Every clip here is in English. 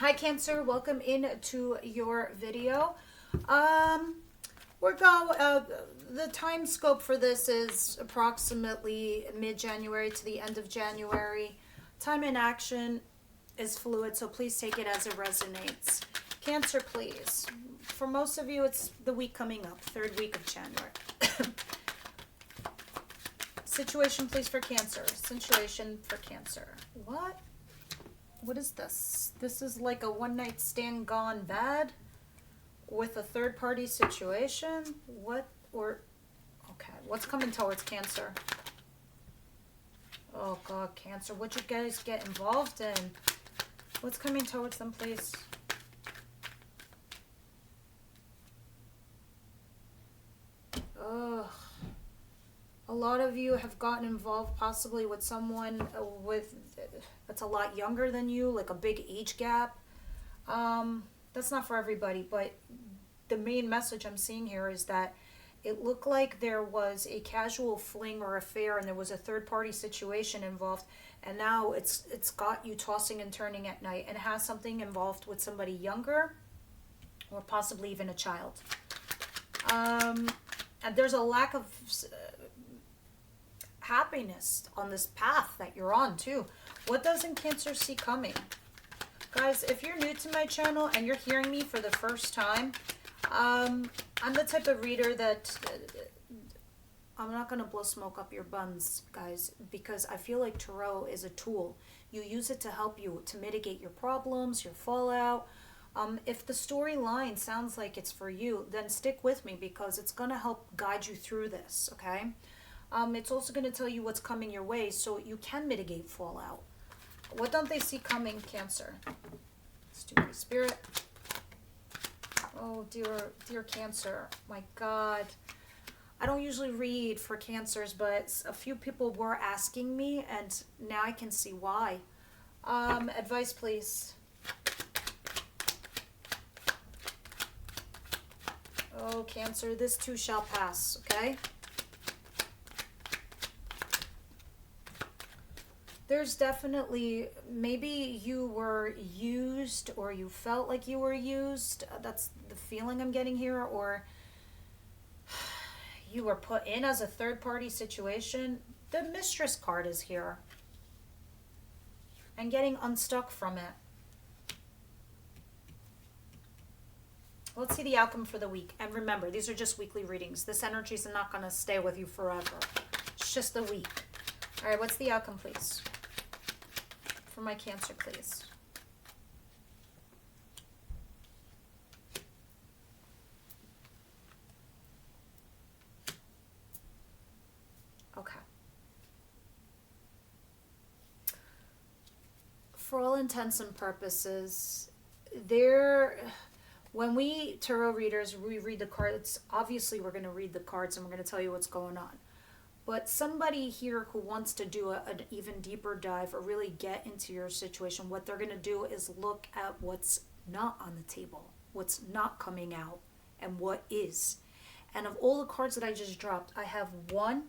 Hi Cancer, welcome into your video. The time scope for this is approximately mid-January to the end of January. Time in action is fluid, so please take it as it resonates. Cancer, please. For most of you, it's the week coming up, third week of January. Situation, please, for Cancer. Situation for Cancer. What is this? This is like a one-night stand gone bad with a third-party situation? Okay, what's coming towards Cancer? Oh, God, Cancer, what'd you guys get involved in? What's coming towards them, please? Ugh. A lot of you have gotten involved possibly with someone that's a lot younger than you, like a big age gap. That's not for everybody, but the main message I'm seeing here is that it looked like there was a casual fling or affair and there was a third-party situation involved, and now it's got you tossing and turning at night, and it has something involved with somebody younger or possibly even a child. And there's a lack of happiness on this path that you're on too. What doesn't Cancer see coming? Guys, if you're new to my channel and you're hearing me for the first time, I'm the type of reader that I'm not going to blow smoke up your buns, guys, because I feel like tarot is a tool. You use it to help you to mitigate your problems, your fallout. If the storyline sounds like it's for you, then stick with me because it's going to help guide you through this, okay? It's also going to tell you what's coming your way so you can mitigate fallout. What don't they see coming, Cancer? Let's do my Spirit. Oh, dear Cancer. My God. I don't usually read for Cancers, but a few people were asking me, and now I can see why. Advice, please. Oh, Cancer, this too shall pass, okay? There's definitely, maybe you were used or you felt like you were used. That's the feeling I'm getting here. Or you were put in as a third-party situation. The Mistress card is here. And getting unstuck from it. Let's see the outcome for the week. And remember, these are just weekly readings. This energy is not going to stay with you forever. It's just a week. All right, what's the outcome, please? For my Cancer, please. Okay. For all intents and purposes, when we tarot readers, we read the cards, obviously we're going to read the cards and we're going to tell you what's going on. But somebody here who wants to do an even deeper dive or really get into your situation, what they're going to do is look at what's not on the table, what's not coming out, and what is. And of all the cards that I just dropped, I have 1,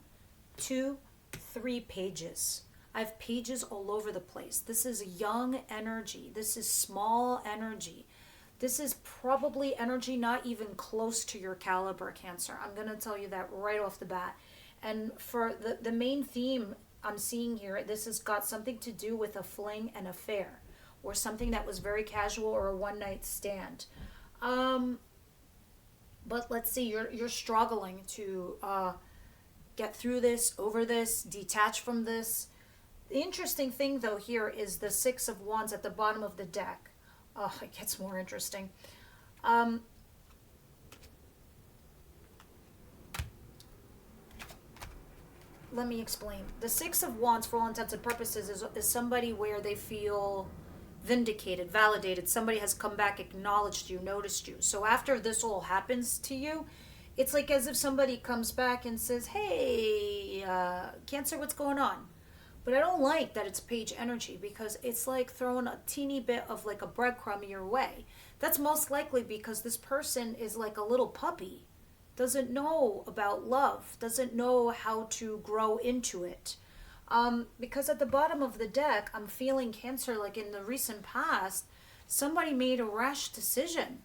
2, 3 pages. I have pages all over the place. This is young energy. This is small energy. This is probably energy not even close to your caliber, Cancer. I'm going to tell you that right off the bat. And for the main theme I'm seeing here, this has got something to do with a fling, an affair, or something that was very casual or a one-night stand. But let's see, you're struggling to get through this, over this, detach from this. The interesting thing, though, here is the 6 of Wands at the bottom of the deck. Oh, it gets more interesting. Let me explain. The 6 of Wands, for all intents and purposes, is somebody where they feel vindicated, validated. Somebody has come back, acknowledged you, noticed you. So after this all happens to you, it's like as if somebody comes back and says, hey, Cancer, what's going on? But I don't like that it's page energy because it's like throwing a teeny bit of like a breadcrumb your way. That's most likely because this person is like a little puppy. Doesn't know about love, doesn't know how to grow into it. Because at the bottom of the deck, I'm feeling Cancer, like in the recent past, Somebody made a rash decision.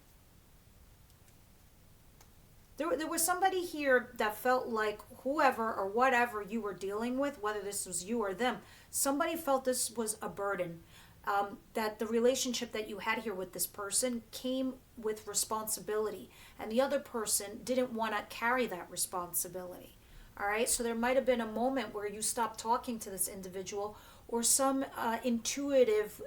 There was somebody here that felt like whoever or whatever you were dealing with, whether this was you or them, somebody felt this was a burden. That the relationship that you had here with this person came with responsibility, and the other person didn't want to carry that responsibility. All right, so there might have been a moment where you stopped talking to this individual, or some intuitive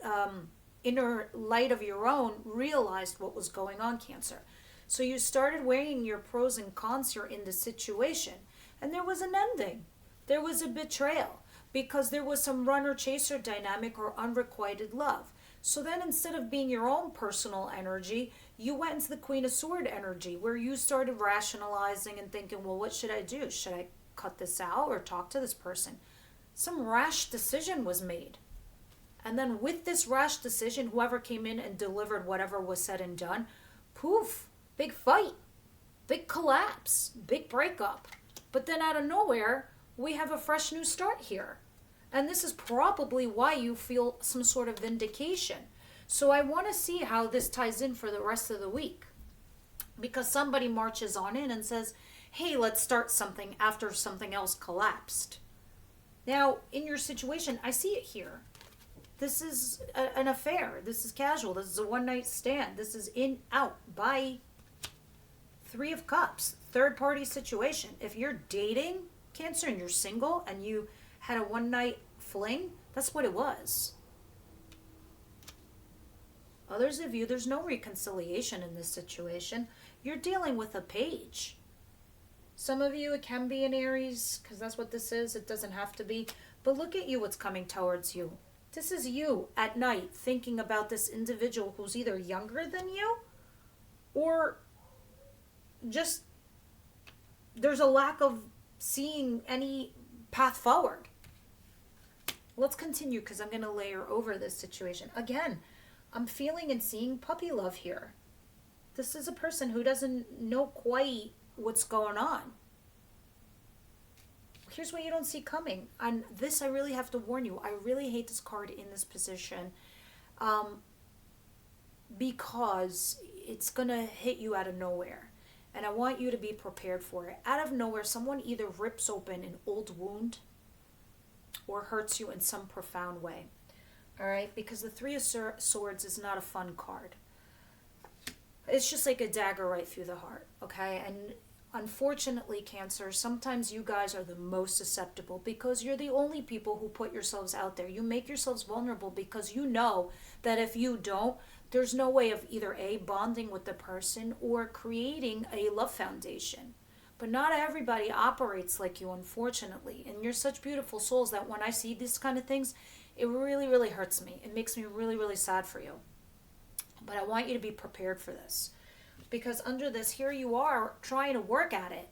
inner light of your own realized what was going on, Cancer. So you started weighing your pros and cons here in the situation, and there was an ending. There was a betrayal because there was some runner-chaser dynamic or unrequited love. So then instead of being your own personal energy, you went into the Queen of Sword energy where you started rationalizing and thinking, well, what should I do? Should I cut this out or talk to this person? Some rash decision was made. And then with this rash decision, whoever came in and delivered whatever was said and done, poof, big fight, big collapse, big breakup. But then out of nowhere, we have a fresh new start here. And this is probably why you feel some sort of vindication. So I want to see how this ties in for the rest of the week. Because somebody marches on in and says, hey, let's start something after something else collapsed. Now, in your situation, I see it here. This is an affair. This is casual. This is a one-night stand. This is in, out, bye. 3 of Cups, third party situation. If you're dating, Cancer, and you're single and you had a one night fling, that's what it was. Others of you, there's no reconciliation in this situation. You're dealing with a page. Some of you, it can be an Aries because that's what this is. It doesn't have to be. But look at you, what's coming towards you. This is you at night thinking about this individual who's either younger than you or just there's a lack of seeing any path forward. Let's continue because I'm going to layer over this situation. Again, I'm feeling and seeing puppy love here. This is a person who doesn't know quite what's going on. Here's what you don't see coming. And this I really have to warn you. I really hate this card in this position because it's going to hit you out of nowhere. And I want you to be prepared for it. Out of nowhere, someone either rips open an old wound or hurts you in some profound way. All right? Because the 3 of Swords is not a fun card. It's just like a dagger right through the heart. Okay? And unfortunately, Cancer, sometimes you guys are the most susceptible because you're the only people who put yourselves out there. You make yourselves vulnerable because you know that if you don't, there's no way of either A, bonding with the person or creating a love foundation. But not everybody operates like you, unfortunately. And you're such beautiful souls that when I see these kind of things, it really, really hurts me. It makes me really, really sad for you. But I want you to be prepared for this. Because under this, here you are trying to work at it.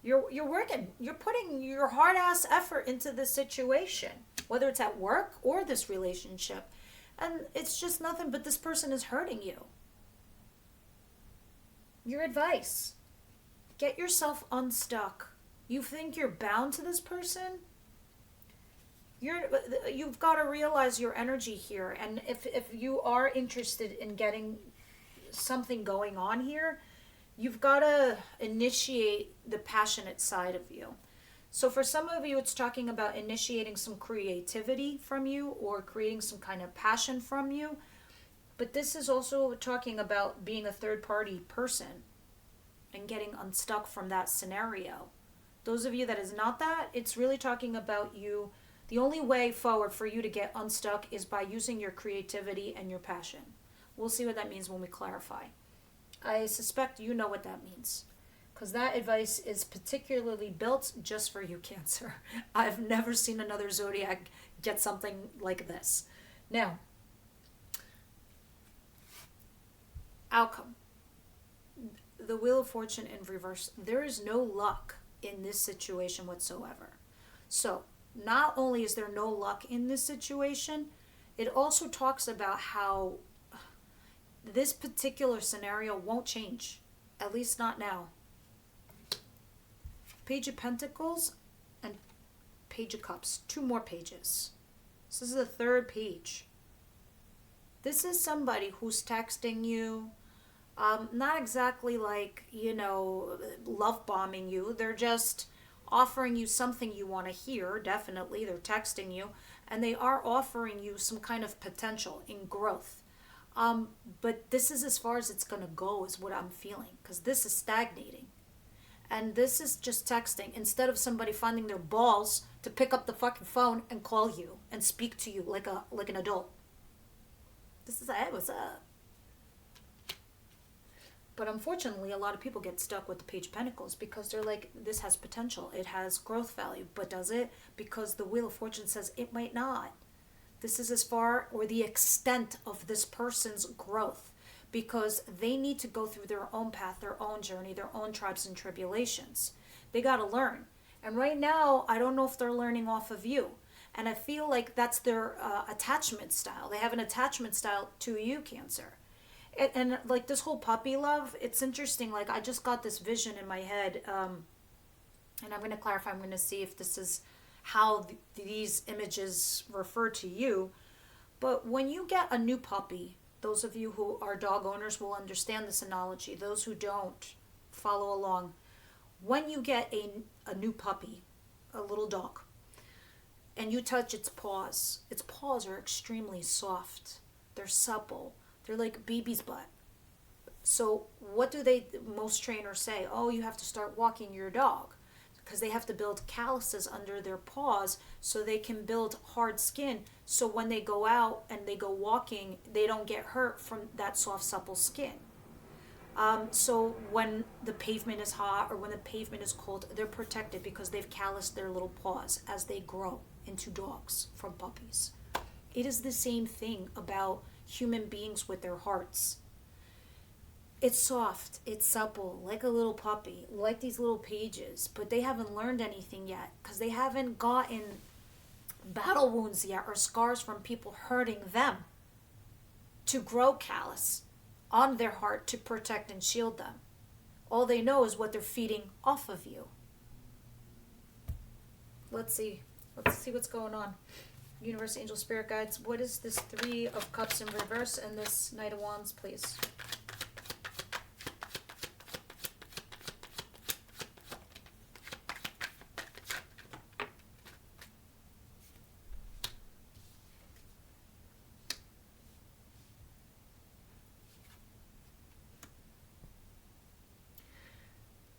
You're working. You're putting your hard-ass effort into this situation, whether it's at work or this relationship. And it's just nothing but this person is hurting you. Your advice, get yourself unstuck. You think you're bound to this person? You've got to realize your energy here. And if you are interested in getting something going on here, you've got to initiate the passionate side of you. So for some of you, it's talking about initiating some creativity from you or creating some kind of passion from you. But this is also talking about being a third-party person and getting unstuck from that scenario. Those of you that is not that, it's really talking about you. The only way forward for you to get unstuck is by using your creativity and your passion. We'll see what that means when we clarify. I suspect you know what that means. Because that advice is particularly built just for you, Cancer. I've never seen another zodiac get something like this. Now, outcome. The Wheel of Fortune in reverse. There is no luck in this situation whatsoever. So, not only is there no luck in this situation, it also talks about how this particular scenario won't change. At least not now. Page of Pentacles and Page of Cups. 2 more pages. This is the 3rd page. This is somebody who's texting you, not exactly like, love bombing you. They're just offering you something you want to hear. Definitely, they're texting you, and they are offering you some kind of potential in growth. But this is as far as it's going to go, is what I'm feeling, because this is stagnating. And this is just texting instead of somebody finding their balls to pick up the fucking phone and call you and speak to you like an adult. This is, hey, what's up? But unfortunately, a lot of people get stuck with the Page of Pentacles because they're like, this has potential. It has growth value. But does it? Because the Wheel of Fortune says it might not. This is as far or the extent of this person's growth, because they need to go through their own path, their own journey, their own tribes and tribulations. They got to learn. And right now, I don't know if they're learning off of you. And I feel like that's their attachment style. They have an attachment style to you, Cancer. And like this whole puppy love, it's interesting. Like I just got this vision in my head. And I'm going to clarify. I'm going to see if this is how these images refer to you. But when you get a new puppy, those of you who are dog owners will understand this analogy. Those who don't, follow along. When you get a new puppy, a little dog, and you touch its paws are extremely soft. They're supple. They're like baby's butt. So what do most trainers say? Oh, you have to start walking your dog, because they have to build calluses under their paws so they can build hard skin, so when they go out and they go walking, they don't get hurt from that soft, supple skin. So when the pavement is hot or when the pavement is cold, they're protected because they've calloused their little paws as they grow into dogs from puppies. It is the same thing about human beings with their hearts. It's soft, it's supple, like a little puppy, like these little pages, but they haven't learned anything yet because they haven't gotten battle wounds yet or scars from people hurting them to grow callous on their heart to protect and shield them. All they know is what they're feeding off of you. Let's see what's going on. Universe, angel, spirit guides, what is this Three of Cups in reverse and this Knight of Wands, please?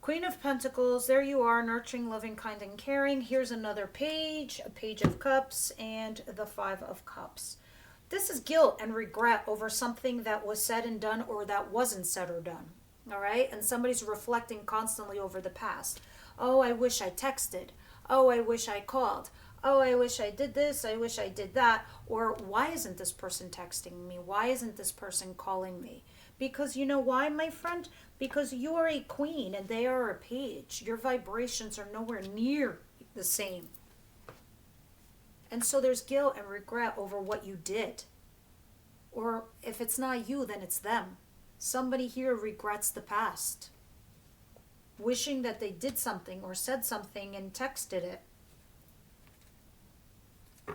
Queen of Pentacles, there you are, nurturing, loving, kind, and caring. Here's another page, a Page of Cups, and the Five of Cups. This is guilt and regret over something that was said and done or that wasn't said or done, all right? And somebody's reflecting constantly over the past. Oh, I wish I texted. Oh, I wish I called. Oh, I wish I did this. I wish I did that. Or why isn't this person texting me? Why isn't this person calling me? Because you know why, my friend? Because you are a queen and they are a page. Your vibrations are nowhere near the same. And so there's guilt and regret over what you did. Or if it's not you, then it's them. Somebody here regrets the past, wishing that they did something or said something and texted it.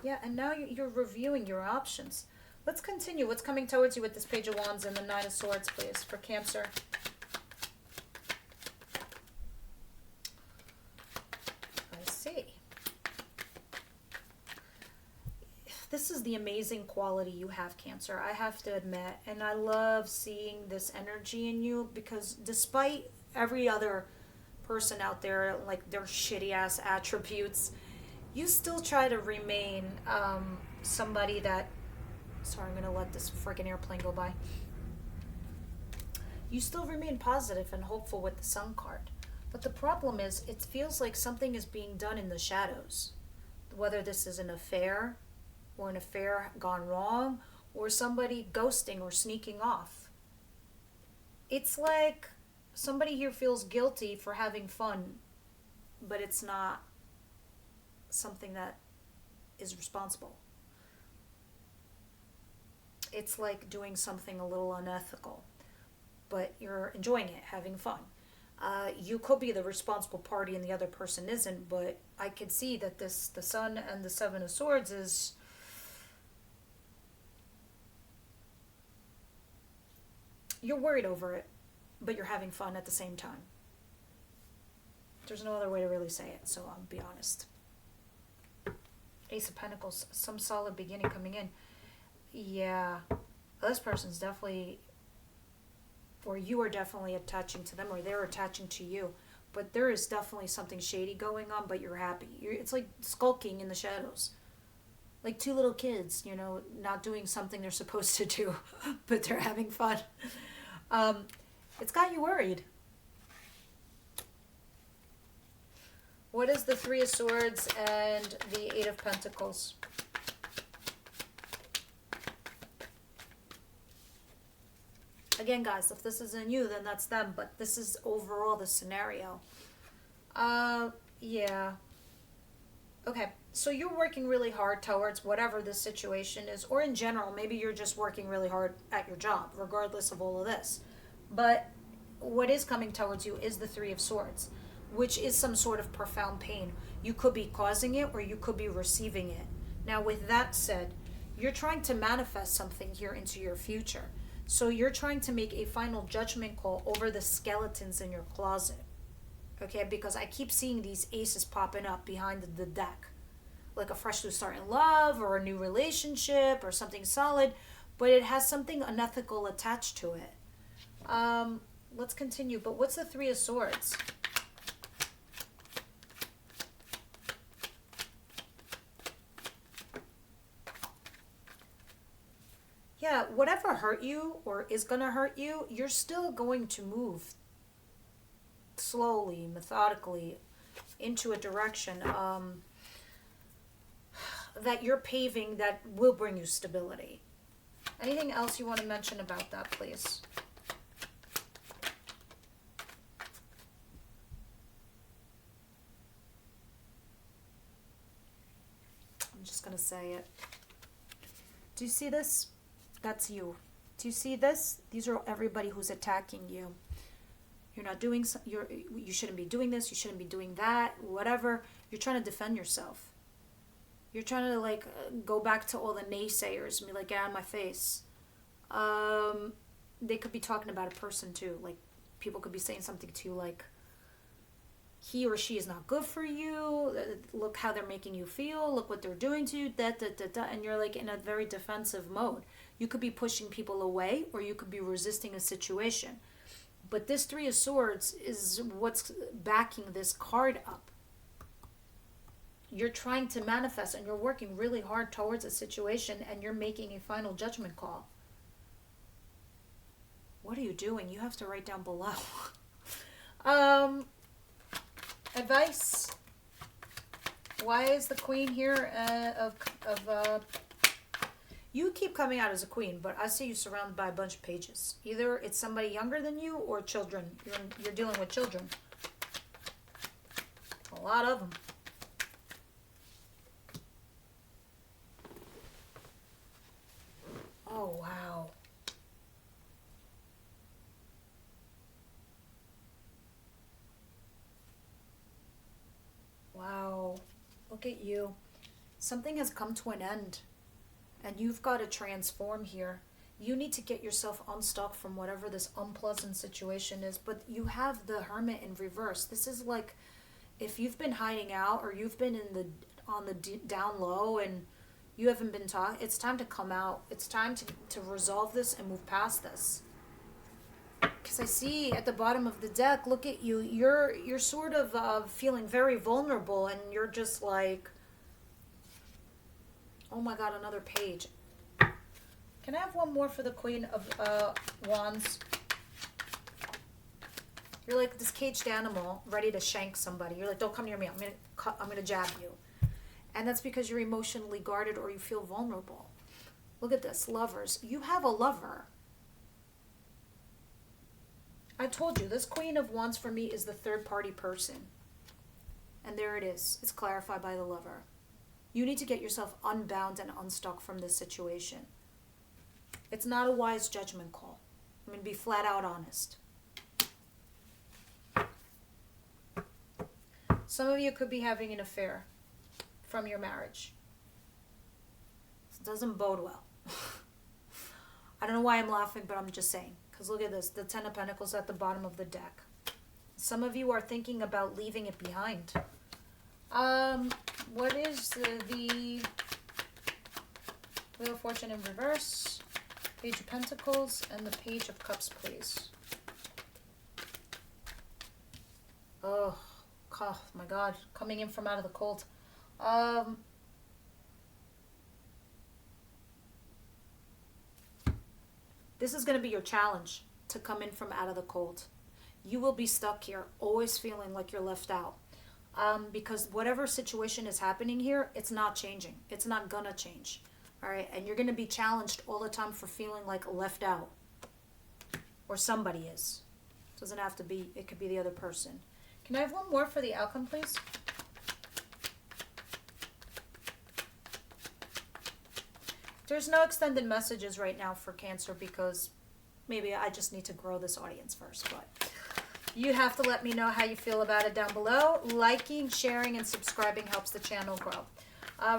Yeah, and now you're reviewing your options. Let's continue. What's coming towards you with this Page of Wands and the Nine of Swords, please, for Cancer? I see. This is the amazing quality you have, Cancer, I have to admit. And I love seeing this energy in you because despite every other person out there, like their shitty ass attributes, you still try to remain somebody that... Sorry, I'm going to let this friggin' airplane go by. You still remain positive and hopeful with the Sun card. But the problem is, it feels like something is being done in the shadows. Whether this is an affair, or an affair gone wrong, or somebody ghosting or sneaking off. It's like somebody here feels guilty for having fun, but it's not something that is responsible. It's like doing something a little unethical, but you're enjoying it, having fun. You could be the responsible party and the other person isn't, but I could see that the Sun and the Seven of Swords is You're worried over it, but you're having fun at the same time. There's no other way to really say it, so I'll be honest. Ace of Pentacles, some solid beginning coming in. Yeah, this person's definitely, or you are definitely attaching to them, or they're attaching to you. But there is definitely something shady going on, but you're happy. It's like skulking in the shadows. Like two little kids, you know, not doing something they're supposed to do, but they're having fun. It's got you worried. What is the Three of Swords and the Eight of Pentacles? Again, guys, if this isn't you, then that's them, but this is overall the scenario. Yeah. Okay, so you're working really hard towards whatever this situation is, or in general, maybe you're just working really hard at your job, regardless of all of this. But what is coming towards you is the Three of Swords, which is some sort of profound pain. You could be causing it, or you could be receiving it. Now, with that said, you're trying to manifest something here into your future. So you're trying to make a final judgment call over the skeletons in your closet. Okay, because I keep seeing these aces popping up behind the deck. Like a fresh new start in love, or a new relationship, or something solid. But it has something unethical attached to it. Let's continue. But what's the Three of Swords? Yeah, whatever hurt you or is going to hurt you, you're still going to move slowly, methodically into a direction that you're paving that will bring you stability. Anything else you want to mention about that, please? I'm just going to say it. Do you see this? That's you. Do you see this? These are everybody who's attacking you. You're not doing, you shouldn't be doing this, you shouldn't be doing that, whatever. You're trying to defend yourself. You're trying to like go back to all the naysayers and be like, get out of my face. They could be talking about a person too. Like people could be saying something to you like, he or she is not good for you. Look how they're making you feel. Look what they're doing to you. And you're like in a very defensive mode. You could be pushing people away, or you could be resisting a situation. But this Three of Swords is what's backing this card up. You're trying to manifest, and you're working really hard towards a situation, and you're making a final judgment call. What are you doing? You have to write down below. Advice. Why is the Queen here you keep coming out as a queen, but I see you surrounded by a bunch of pages. Either it's somebody younger than you or children. You're dealing with children. A lot of them. Oh, wow. Wow. Look at you. Something has come to an end. And you've got to transform here. You need to get yourself unstuck from whatever this unpleasant situation is. But you have the Hermit in reverse. This is like if you've been hiding out, or you've been on the down low and you haven't been talking. It's time to come out. It's time to resolve this and move past this. Because I see at the bottom of the deck, look at you. You're sort of feeling very vulnerable, and you're just like, oh my God, another page. Can I have one more for the Queen of Wands? You're like this caged animal ready to shank somebody. You're like, don't come near me. I'm gonna jab you. And that's because you're emotionally guarded, or you feel vulnerable. Look at this, lovers. You have a lover. I told you, this Queen of Wands for me is the third party person. And there it is. It's clarified by the lover. You need to get yourself unbound and unstuck from this situation. It's not a wise judgment call. I'm going to be flat out honest. Some of you could be having an affair from your marriage. This doesn't bode well. I don't know why I'm laughing, but I'm just saying. Because look at this, the Ten of Pentacles at the bottom of the deck. Some of you are thinking about leaving it behind. What is the Wheel of Fortune in reverse, Page of Pentacles, and the Page of Cups, please? Oh my God, coming in from out of the cold. This is going to be your challenge to come in from out of the cold. You will be stuck here, always feeling like you're left out. Because whatever situation is happening here, it's not changing. It's not gonna change. All right, and you're gonna be challenged all the time for feeling like left out. Or somebody is. It doesn't have to be, it could be the other person. Can I have one more for the outcome, please? There's no extended messages right now for Cancer because maybe I just need to grow this audience first, but you have to let me know how you feel about it down below. Liking, sharing, and subscribing helps the channel grow.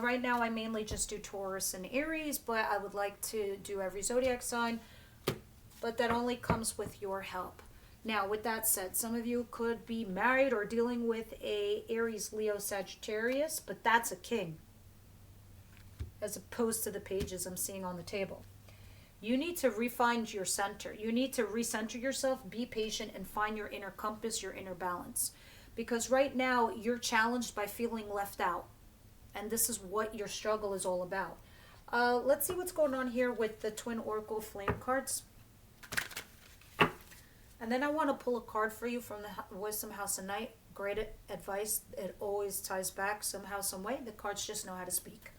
Right now, I mainly just do Taurus and Aries, but I would like to do every zodiac sign, but that only comes with your help. Now, with that said, some of you could be married or dealing with a Aries, Leo, Sagittarius, but that's a king, as opposed to the pages I'm seeing on the table. You need to refine your center. You need to recenter yourself, be patient, and find your inner compass, your inner balance. Because right now, you're challenged by feeling left out. And this is what your struggle is all about. Let's see what's going on here with the Twin Oracle Flame cards. And then I want to pull a card for you from the Wisdom House of Night. Great advice. It always ties back somehow, some way. The cards just know how to speak.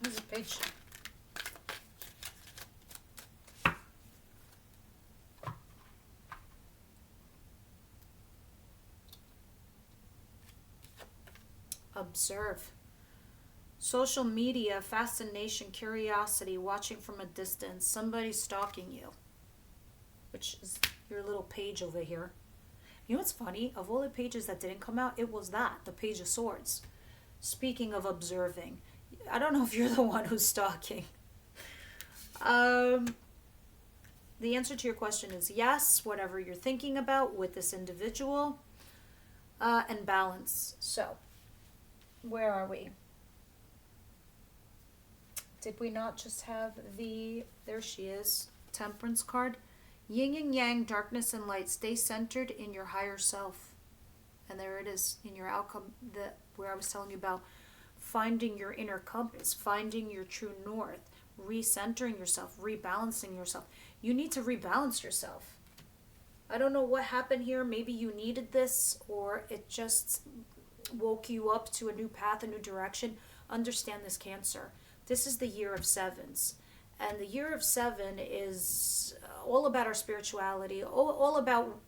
Here's a page. Observe. Social media, fascination, curiosity, watching from a distance, somebody stalking you, which is your little page over here. You know what's funny? Of all the pages that didn't come out, it was that, the Page of Swords. Speaking of observing, I don't know if you're the one who's stalking. The answer to your question is yes, whatever you're thinking about with this individual, and balance. So, where are we? Did we not just have the, there she is, Temperance card? Yin and Yang, darkness and light, stay centered in your higher self. And there it is in your outcome, where I was telling you about finding your inner compass, finding your true north, recentering yourself, rebalancing yourself. You need to rebalance yourself. I don't know what happened here. Maybe you needed this, or it just woke you up to a new path, a new direction. Understand this, Cancer. This is the year of sevens. And the year of seven is all about our spirituality, all about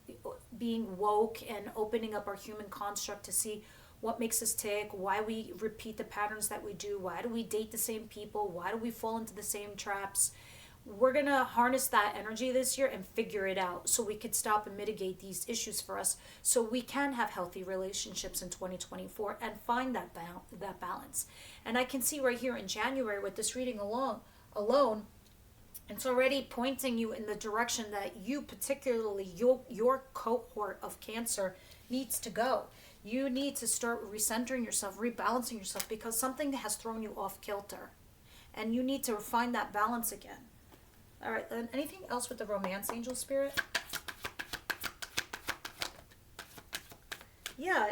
being woke and opening up our human construct to see what makes us tick, why we repeat the patterns that we do, why do we date the same people, why do we fall into the same traps. We're going to harness that energy this year and figure it out so we could stop and mitigate these issues for us so we can have healthy relationships in 2024 and find that balance. And I can see right here in January with this reading alone, it's already pointing you in the direction that you, particularly your cohort of Cancer, needs to go. You need to start recentering yourself, rebalancing yourself, because something has thrown you off kilter. And you need to find that balance again. All right, then anything else with the Romance Angel Spirit? Yeah,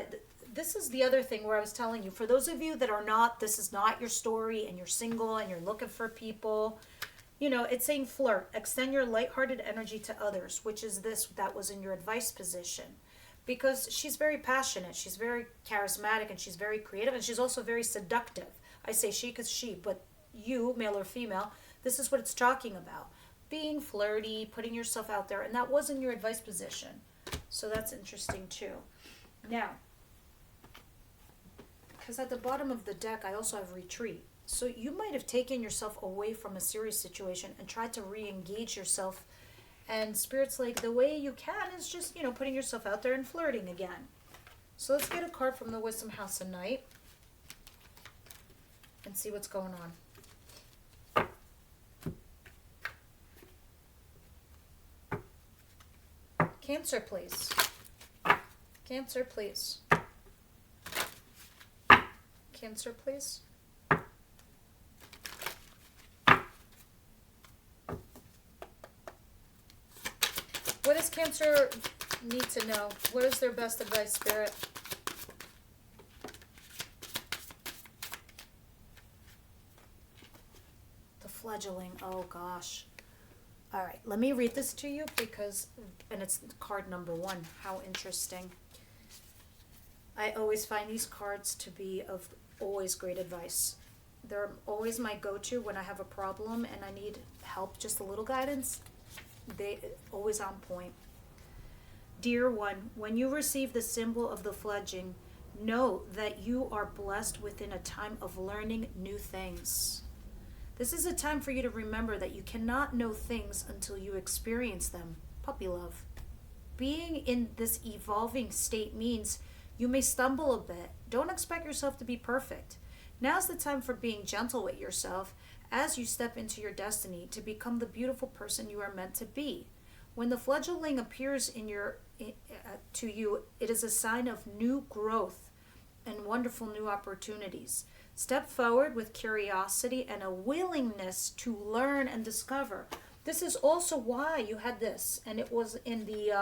this is the other thing where I was telling you, for those of you that are not, this is not your story and you're single and you're looking for people, you know, it's saying flirt, extend your lighthearted energy to others, which is that was in your advice position. Because she's very passionate, she's very charismatic, and she's very creative, and she's also very seductive. I say she because she, but you, male or female, this is what it's talking about. Being flirty, putting yourself out there, and that was in your advice position. So that's interesting too. Now, because at the bottom of the deck, I also have retreat. So you might have taken yourself away from a serious situation and tried to re-engage yourself. And Spirit's like, the way you can is just, you know, putting yourself out there and flirting again. So let's get a card from the Wisdom House of Night. and see what's going on. Cancer, please. Cancer, please. Cancer, please. What does Cancer need to know? What is their best advice, Spirit? The fledgling. Oh, gosh. All right, let me read this to you because, and it's card number 1. How interesting. I always find these cards to be of always great advice. They're always my go-to when I have a problem and I need help, just a little guidance. They always on point. Dear one, when you receive the symbol of the fledgling, know that you are blessed within a time of learning new things. This is a time for you to remember that you cannot know things until you experience them. Puppy love. Being in this evolving state means you may stumble a bit. Don't expect yourself to be perfect. Now's the time for being gentle with yourself as you step into your destiny to become the beautiful person you are meant to be. When the fledgling appears to you, it is a sign of new growth and wonderful new opportunities. Step forward with curiosity and a willingness to learn and discover. This is also why you had this, and it was in the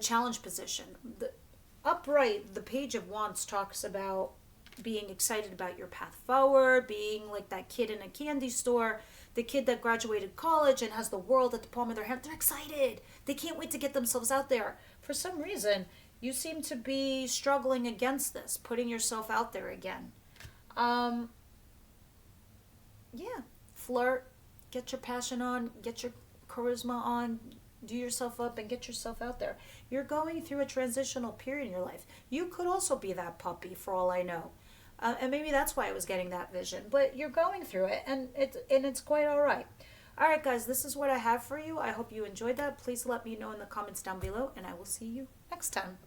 challenge position. The upright, the Page of Wands talks about being excited about your path forward, being like that kid in a candy store, the kid that graduated college and has the world at the palm of their hand. They're excited. They can't wait to get themselves out there. For some reason, you seem to be struggling against this, putting yourself out there again. Yeah, flirt, get your passion on, get your charisma on, do yourself up and get yourself out there. You're going through a transitional period in your life. You could also be that puppy for all I know. And maybe that's why I was getting that vision. But you're going through it, and it's quite all right. All right, guys, this is what I have for you. I hope you enjoyed that. Please let me know in the comments down below, and I will see you next time.